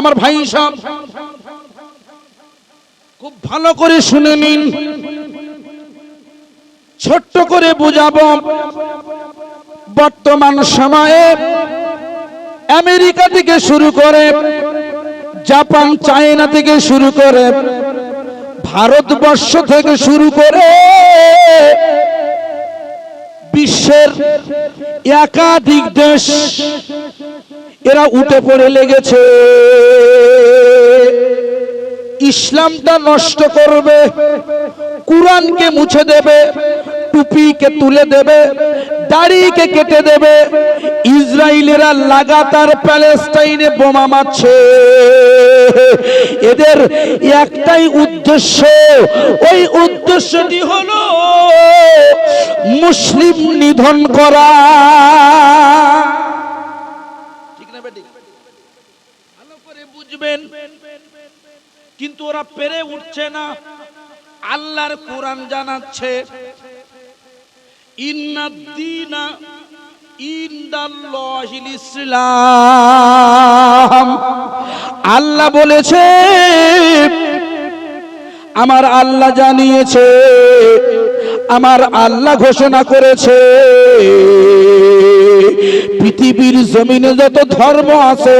আমার ভাই সব খুব ভালো করে শুনে নিন, ছোট্ট করে বুঝাবো। বর্তমান সময়ে আমেরিকা থেকে শুরু করে জাপান, চায়না থেকে শুরু করে ভারতবর্ষ থেকে শুরু করে বিশ্বের একাধিক দেশ এরা উঠে পড়ে লেগেছে ইসলামটা নষ্ট করবে, কুরআনকে মুছে দেবে, টুপিকে তুলে দেবে, দাড়িকে কেটে দেবে। ইসরায়েলেরা লাগাতার প্যালেস্টাইনে বোমা মারছে। এদের একটাই উদ্দেশ্য, ওই উদ্দেশ্যটি হলো মুসলিম নিধন করা। ঠিক না বেটি? ভালো করে বুঝবেন। কিন্তু ওরা পেরে উঠছে না। আল্লাহর কোরআন জানাচ্ছে ইন্নাদ-দীনা ইনদাল্লাহিল ইসলাম। আল্লাহ বলেছে, আমার আল্লাহ জানিয়েছে, আমার আল্লাহ ঘোষণা করেছে, পৃথিবীর জমিনে যত ধর্ম আছে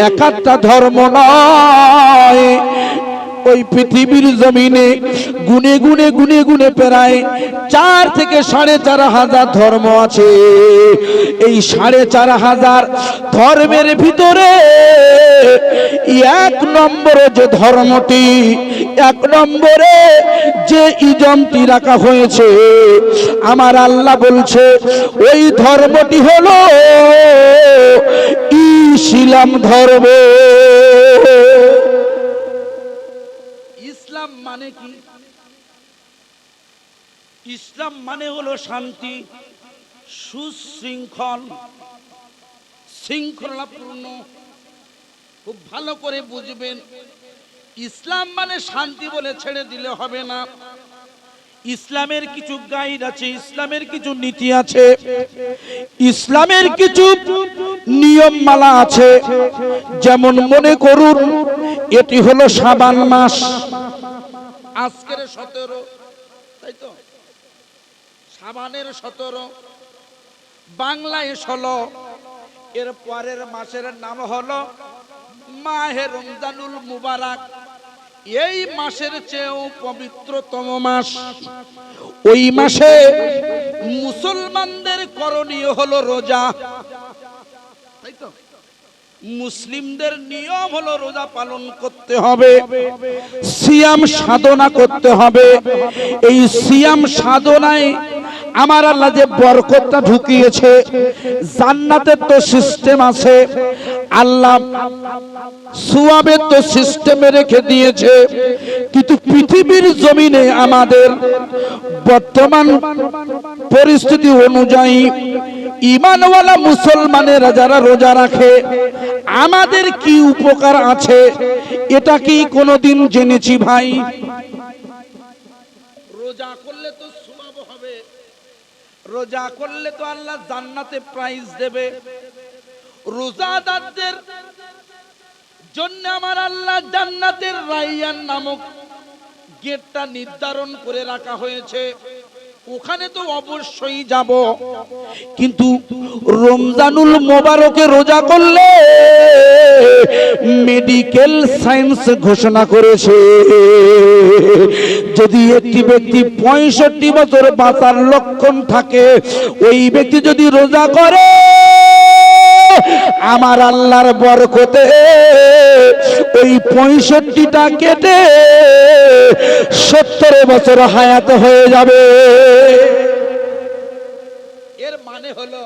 একটা ধর্ম নয়। ওই পৃথিবীর জমিনে গুনে গুনে গুনে গুনে প্রায় 4 থেকে 4,500 ধর্ম আছে। এই 4,500 ধর্মের ভিতরে 1 নম্বরে যে ধর্মটি, 1 নম্বরে যে ইজমটি রাখা হয়েছে, আমার আল্লাহ বলছে ওই ধর্মটি হলো ইসলাম ধর্ম। ইসলাম মানে কি? ইসলাম মানে হলো শান্তি, সুশৃঙ্খল, শৃঙ্খলাপূর্ণ। খুব ভালো করে বুঝবেন, ইসলাম মানে শান্তি বলে ছেড়ে দিলে হবে না। ইসলামের কিছু গাইড আছে, ইসলামের কিছু নীতি আছে, ইসলামের কিছু নিয়ম মালা আছে। যেমন মনে করুন, এটি হলো শাবান মাস, আজকের 17, তাই তো? শাবানের 17, বাংলায় 16, এর পরের মাসের নাম হলো মাহে রমজানুল মুবারক। এই মাসের চেয়েও পবিত্রতম মাস। ওই মাসে মুসলমানদের করণীয় হলো রোজা, তাই তো? মুসলিমদের নিয়ম হলো রোজা পালন করতে হবে, সিয়াম সাধনা করতে হবে। এই সিয়াম সাধনায় আমার আল্লাহ যে বরকতটা ঢুকিয়েছে, জান্নাতের তো সিস্টেম আছে, আল্লাহ সুয়াবের তো সিস্টেমে রেখে দিয়েছে। কিন্তু পৃথিবীর জমিনে আমাদের বর্তমান পরিস্থিতি অনুযায়ী ঈমানওয়ালা মুসলমানেরা যারা রোজা রাখে, আমাদের কি উপকার আছে এটা কি কোনোদিন জেনেছি ভাই? রোজা করলে তো সওয়াব হবে, রোজা করলে তো আল্লাহ জান্নাতে প্রাইজ দেবে। রোজাদারদের জন্য আমার আল্লাহ জান্নাতের রায়্যান নামক গেটটা নির্ধারণ করে রাখা হয়েছে, ওখানে তো অবশ্যই যাব। কিন্তু রমজানুল মোবারকে রোজা করলে মেডিকেল সায়েন্স ঘোষণা করেছে, যদি একটি ব্যক্তি 65 বছর বাঁচার লক্ষণ থাকে, ওই ব্যক্তি যদি রোজা করে, আমার আল্লাহর বরকতে ওই 65টা কেটে 70 বছর হায়াত হয়ে যাবে। এর মানে হলো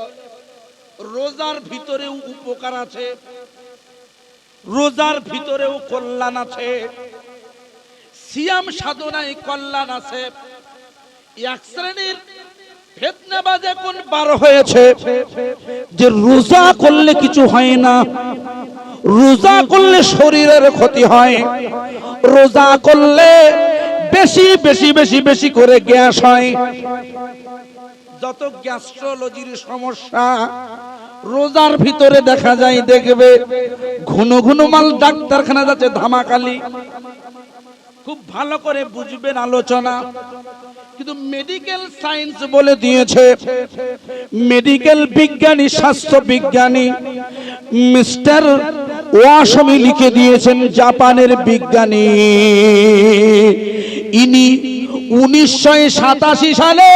রোজার ভিতরেও উপকার আছে, রোজার ভিতরেও কল্যাণ আছে, সিয়াম সাধনায় কল্যাণ আছে। এক শ্রেণীর ফিতনাবাজ এখন বার হয়েছে যে রোজা করলে কিছু হয় না, রোজা করলে শরীরের ক্ষতি হয়, রোজা করলে বেশি বেশি বেশি বেশি করে গ্যাস হয়। যত গ্যাস্ট্রোলজির সমস্যা রোজার ভিতরে দেখা যায়, দেখবে ঘন ঘন মাল ডাক্তারখানা যাচ্ছে ধামাকালি। খুব ভালো করে বুঝবেন আলোচনা। কিন্তু মেডিকেল সায়েন্স বলে দিয়েছে, মেডিকেল বিজ্ঞানী, স্বাস্থ্য বিজ্ঞানী মিস্টার ওয়াসমি লিখে দিয়েছেন, জাপানের বিজ্ঞানী। ইনি 1987 সালে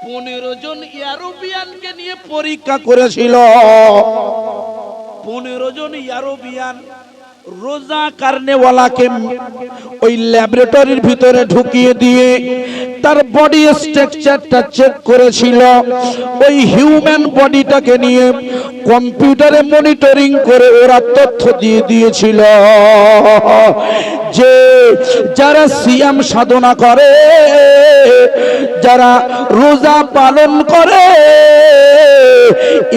15 জন ইউরোপিয়ানকে নিয়ে পরীক্ষা করেছিল। 15 জন ইউরোপিয়ান রোজা কারনেওয়ালাকে ওই ল্যাবরেটরির ভিতরে ঢুকিয়ে দিয়ে তার বডি স্ট্রাকচারটা চেক করেছিল। ওই হিউম্যান বডিটাকে নিয়ে কম্পিউটারে মনিটরিং করে ওরা তথ্য দিয়ে দিয়েছিল যে যারা সিয়াম সাধনা করে, যারা রোজা পালন করে,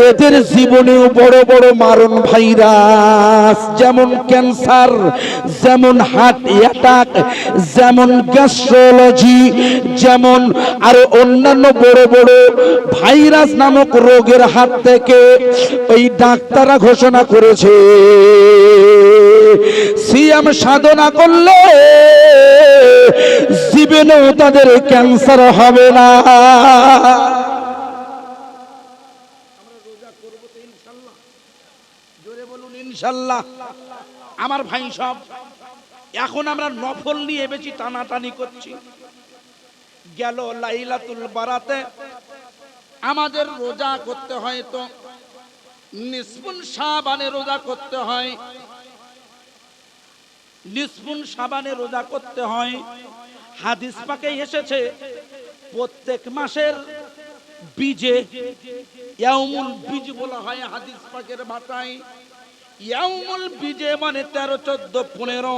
এদের জীবনেও বড় বড় মারণ ভাইরাস, যেমন ক্যান্সার, যেমন হার্ট অ্যাটাক, যেমন গ্যাস্ট্রোলজি, যেমন আরো অন্যান্য বড় বড় ভাইরাস নামক রোগের হাত থেকে ওই ডাক্তাররা ঘোষণা করেছে সিয়াম সাধনা করলে জীবনেও তাদের ক্যান্সার হবে না। ইনশাআল্লাহ আমার ভাই সব, এখন আমরা নফল নিয়ে বেশি টানাটানি করছি। গেল লাইলাতুল বারাতে আমাদের রোজা করতে হয়, তো নিসফুন শাবানে রোজা করতে হয়, নিসফুন শাবানে রোজা করতে হয়। হাদিস পাকে এসেছে প্রত্যেক মাসের বীজে, ইয়াউমুল বীজ বলা হয় হাদিস পাকের ভাষায়। ইয়াউমুল বীজে মানে 13, 14, 15,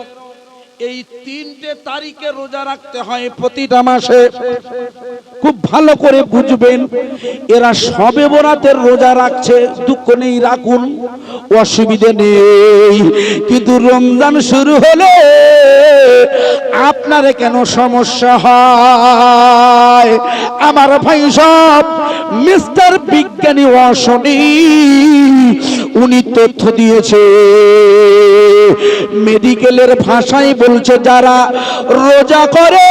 এই 3টে তারিখে রোজা রাখতে হয় প্রতিটা মাসে। খুব ভালো করে বুঝবেন, এরা শবে বরাতের রোজা রাখছে, দুঃখ নেই, রাখুন, অসুবিধে নেই। কিন্তু রমজান শুরু হলে আপনারে কেন সমস্যা হয়? আমার ভাই সব, মিস্টার বিজ্ঞানী ওয়াসমি উনি তথ্য দিয়েছে, মেডিকেলের ভাষায় বলছে যারা রোজা করে,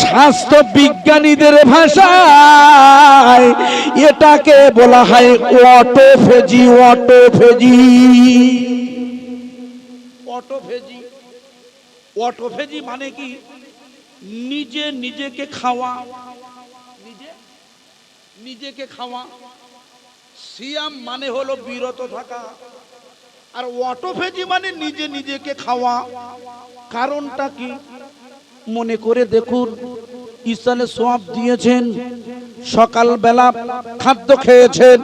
স্বাস্থ্য বিজ্ঞানীদের ভাষায় এটাকে বলা হয় অটোফেজি। অটোফেজি, অটোফেজি, অটোফেজি মানে কি? নিজে নিজেকে খাওয়া, নিজে নিজেকে খাওয়া। সিয়াম মানে হলো বিরত থাকা, আর অটোফেজি মানে নিজে নিজেকে খাওয়া। কারণটা কি মনে করে দেখুন। ইসলামে সওয়াব দিয়েছেন, সকালবেলা খাদ্য খেয়েছেন,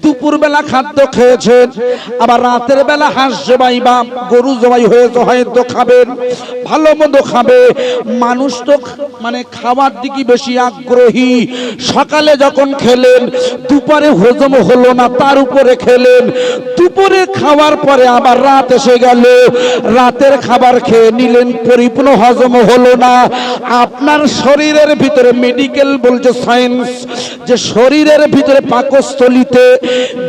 দুপুরবেলা খাদ্য খেয়েছেন, আবার রাতের বেলা হাঁস জবাই বা গরু জবাই হয়েছে হয়তো খাবেন, ভালো মন্দ খাবে। মানুষ তো মানে খাওয়ার দিকে বেশি আগ্রহী। সকালে যখন খেলেন, দুপুরে হজম হলো না, তার উপরে খেলেন, দুপুরে খাওয়ার পরে আবার রাত এসে গেল, রাতের খাবার খেয়ে নিলেন, পরিপূর্ণ হজম হলো না। আপনার শরীরের ভিতরে, মেডিকেল বলছে, সায়েন্স, যে শরীরের ভিতরে পাকস্থলীতে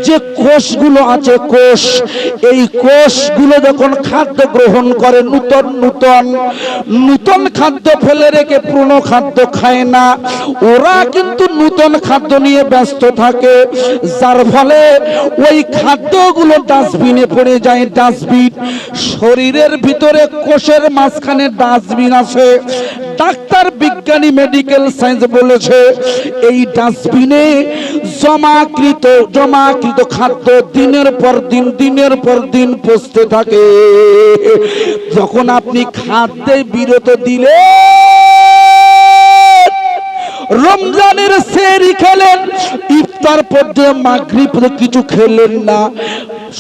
যে কোষগুলো আছে, কোষ, এই কোষগুলো যখন খাদ্য গ্রহণ করে, নূতন নূতন নূতন খাদ্য ফেলে রেখে পুরনো খাদ্য খায় না, ওরা কিন্তু নূতন খাদ্য নিয়ে ব্যস্ত থাকে, যার ফলে ওই খাদ্যগুলো ডাস্টবিনে পড়ে যায়। ডাস্টবিন, শরীরের ভিতরে কোষের মাঝখানে ডাস্টবিন আছে। ডাক্তার বিজ্ঞানী মেডিকেল সায়েন্স বলেছে এই ডাস্টবিনে জমাকৃত খাদ্য দিনের পর দিন পচতে থাকে। যখন আপনি খাদ্যে বিরত দিলে, রমজানের সেহরি খেলেন, ইফতার পর্যন্ত মাগরিব কিছু খেলেন না,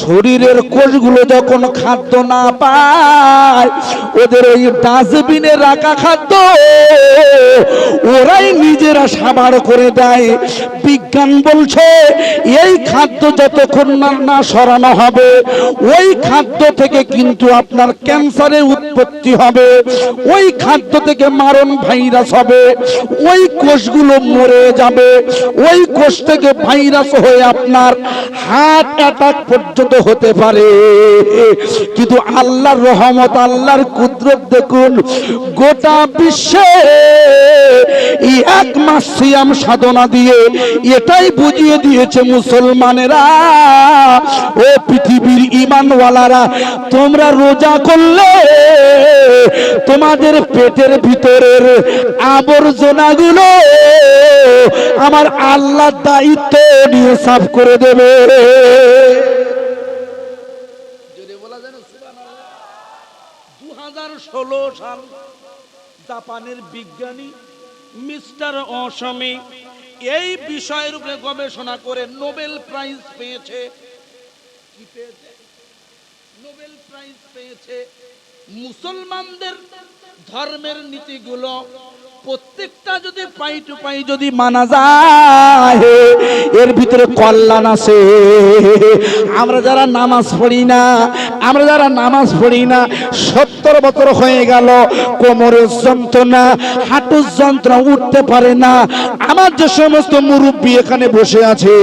শরীরের কোষগুলো যখন খাদ্য না পায়, ওদের ওই ডাস্টবিনে রাখা খাদ্য ওরাই নিজেরা সাবার করে দেয়। বিজ্ঞান বলছে এই খাদ্য যতক্ষণ না সরানো হবে, ওই খাদ্য থেকে কিন্তু আপনার ক্যান্সারের উৎপত্তি হবে, ওই খাদ্য থেকে মারণ ভাইরাস হবে, ওই কোষগুলো মরে যাবে, ওই কোষ থেকে ভাইরাস হয়ে আপনার হার্ট অ্যাটাক পর্যন্ত হতে পারে। কিন্তু আল্লাহর রহমত, আল্লাহর কুদরত দেখুন, গোটা বিশ্বে এই এক মাস সিয়াম সাধনা দিয়ে এটাই বুঝিয়ে দিয়েছে মুসলমানেরা, ও পৃথিবীর ঈমানওয়ালারা, তোমরা রোজা করলে তোমাদের পেটের ভিতরের আবর্জনাগুলো আমার আল্লাহ দায়িত্ব নিয়ে সাফ করে দেবে। 2016 সাল জাপানের বিজ্ঞানী মিস্টার অসমে এই বিষয়ের উপরে গবেষণা করে নোবেল প্রাইজ পেয়েছে। কি পেয়েছে? নোবেল প্রাইজ পেয়েছে। মুসলমানদের ধর্মের নীতিগুলো প্রত্যেকটা যদি পাই টু পাই যদি মানা যায়, এর ভিতরে কল্যাণ আছে। আমরা যারা নামাজ পড়ি না, 70 বছর হয়ে গেল, কোমরের যন্ত্রণা, হাঁটুর যন্ত্রণা, উঠতে পারে না। আমার যে সমস্ত মুরব্বী এখানে বসে আছে,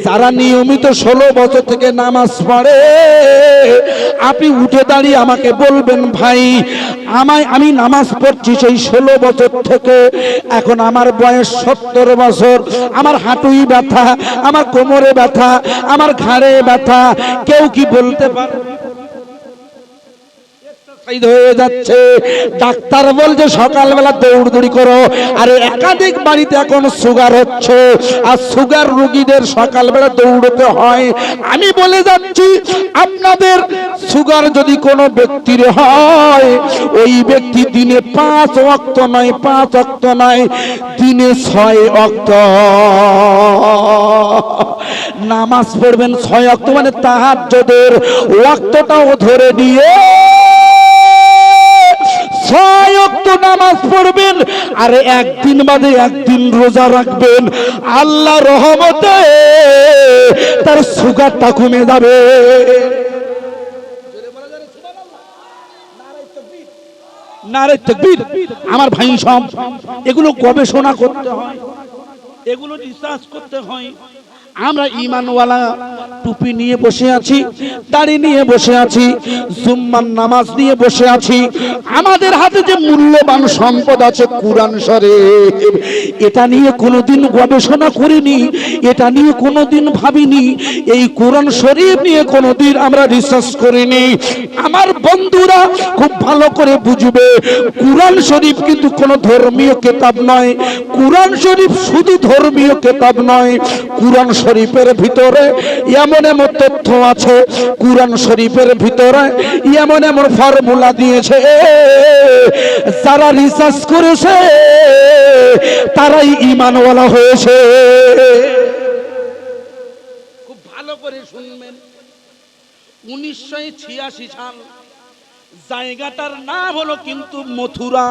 যারা নিয়মিত 16 বছর থেকে নামাজ পড়ে, আপনি উঠে দাঁড়িয়ে আমাকে বলবেন, ভাই আমি নামাজ পড়ছি সেই 16 বছর থেকে, এখন আমার বয়স 70 বছর, আমার হাঁটুই ব্যথা, আমার কোমরে ব্যথা, আমার ঘাড়ে ব্যথা, কেউ কি বলতে পারে? হয়ে যাচ্ছে। ডাক্তার বলছে সকালবেলা দৌড়দৌড়ি করো। আরে একাধিক বাড়িতে এখন সুগার হচ্ছে, আর সুগার রোগীদের সকালবেলা দৌড়তে হয়। আমি বলে যাচ্ছি, আপনাদের সুগার যদি কোনো ব্যক্তির হয়, ওই ব্যক্তি দিনে 5 ওয়াক্ত নয়, দিনে 6 ওয়াক্ত নামাজ পড়বেন। 6 ওয়াক্ত মানে তাহাজ্জুদের ওয়াক্তটাও ধরে দিয়ে 6 ওয়াক্ত নামাজ পড়বেন, আর একদিন বাদে একদিন রোজা রাখবেন। আল্লাহ রহমতে তার সুগারটা কমে যাবে। নারে তাকবীর। আমার ভাই সব এগুলো গবেষণা করতে হয়, এগুলো রিসার্চ করতে হয়। আমরা ঈমানওয়ালা টুপি নিয়ে বসে আছি, দাড়ি নিয়ে বসে আছি, জুম্মার নামাজ নিয়ে বসে আছি। আমাদের হাতে যে মূল্যবান সম্পদ আছে কুরআন শরীফ, এটা নিয়ে কোনোদিন গবেষণা করিনি, এটা নিয়ে কোনোদিন ভাবিনি, এই কুরআন শরীফ নিয়ে কোনোদিন আমরা রিসার্চ করিনি। আমার বন্ধুরা খুব ভালো করে বুঝবে, কুরআন শরীফ কিন্তু কোনো ধর্মীয় কিতাব নয়। কুরআন শরীফ শুধু ধর্মীয় কিতাব নয়, কুরআন শরীফের ভিতরে এমন এমন তথ্য আছে, কুরআন শরীফের ভিতরে এমন এমন ফর্মুলা দিয়েছে, যারা রিসার্চ করেছে তারাই ঈমানওয়ালা হয়েছে। খুব ভালো করে শুনবেন। 1986 সাল, জায়গাটার নাম হলো কিন্তু মথুরা,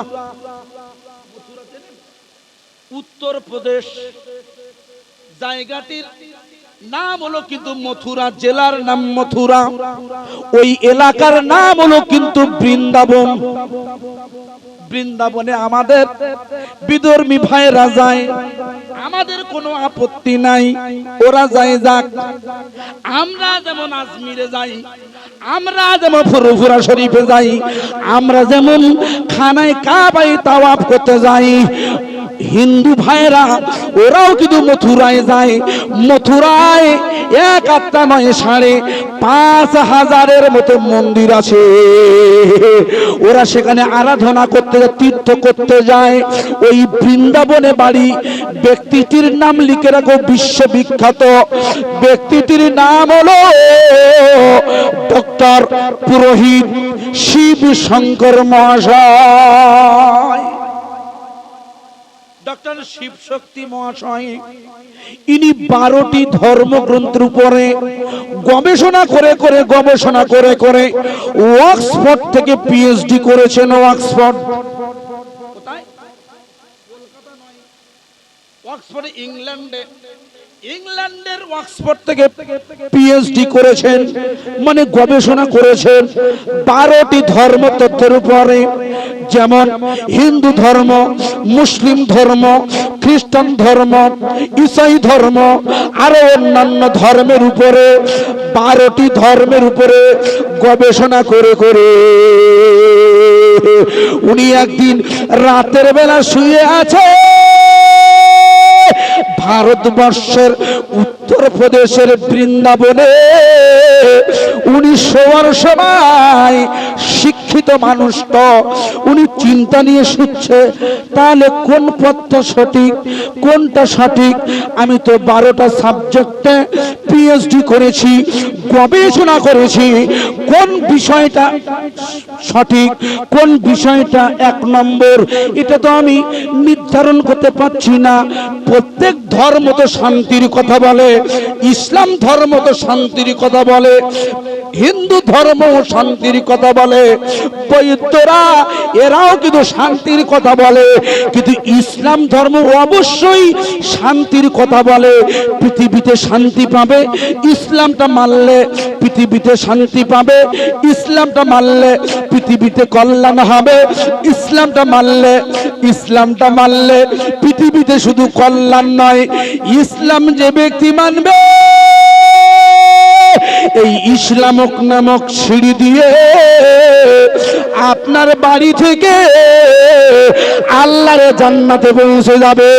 উত্তরপ্রদেশ। জায়গাটির নাম হলো কিন্তু মথুরা, জেলার নাম মথুরা, ওই এলাকার নাম হলো কিন্তু বৃন্দাবন। বৃন্দাবনে আমাদের বিধর্মী ভাইরা যায়, আমাদের কোনো আপত্তি নাই, ওরা যায় যাক। আমরা যেমন আজমিরে যাই, আমরা যেমন ফুরফুরা শরীফে যাই, আমরা যেমন খানায় কাবায় তাওয়াফ করতে যাই, হিন্দু ভাইরা ওরাও কিন্তু মথুরায় যায়। মথুরায় 1 নয় 5,500 মতো মন্দির আছে। ওরা সেখানে আরাধনা করতে যায়, তীর্থ করতে যায়। ওই বৃন্দাবনে বাড়ি ব্যক্তিটির নাম লিখে রাখো, বিশ্ববিখ্যাত ব্যক্তিটির নাম হলো ডক্টর পুরোহিত শিব শঙ্কর মহাশয়। ডক্টর শিবশক্তি মহাশয় ইনি 12টি ধর্মগ্রন্থের উপরে গবেষণা করে অক্সফোর্ড থেকে পিএইচডি করেছেন। অক্সফোর্ড কোথায়? কলকাতা নয়, অক্সফোর্ড ইংল্যান্ডের অক্সফোর্ড থেকে পিএইচডি করেছেন, মানে গবেষণা করেছেন 12টি ধর্মতত্ত্বের উপরে, যেমন হিন্দু ধর্ম, মুসলিম ধর্ম, খ্রিস্টান ধর্ম, ঈসাই ধর্ম, আরো অন্যান্য ধর্মের উপরে 12টি ধর্মের উপরে গবেষণা করে উনি একদিন রাতের বেলা শুয়ে আছে ভারতবর্ষের উত্তরপ্রদেশের বৃন্দাবনে। উনি শোয়ার সময় শিক্ষিত মানুষ তো উনি চিন্তা নিয়ে শুচ্ছে, তাহলে কোন পথটা সঠিক, কোনটা সঠিক। আমি তো 12টা সাবজেক্টে পিএইচডি করেছি, গবেষণা করেছি, কোন বিষয়টা সঠিক, কোন বিষয়টা 1 নম্বর, এটা তো আমি নির্ধারণ করতে পারছি না। প্রত্যেক ধর্ম তো শান্তির কথা বলে, ইসলাম ধর্ম তো শান্তির কথা বলে, হিন্দু ধর্ম শান্তির কথা বলে, বৌদ্ধরা এরাও কিন্তু শান্তির কথা বলে, কিন্তু ইসলাম ধর্ম অবশ্যই শান্তির কথা বলে। পৃথিবীতে শান্তি পাবে ইসলামটা মানলে, পৃথিবীতে শান্তি পাবে ইসলামটা মানলে, পৃথিবীতে কল্যাণ হবে ইসলামটা মানলে পৃথিবীতে শুধু কল্যাণ নয়, ইসলাম যে ব্যক্তি মানবে এই ইসলাম নামক সিঁড়ি দিয়ে আপনার বাড়ি থেকে আল্লাহর জান্নাতে পৌঁছে যাবে।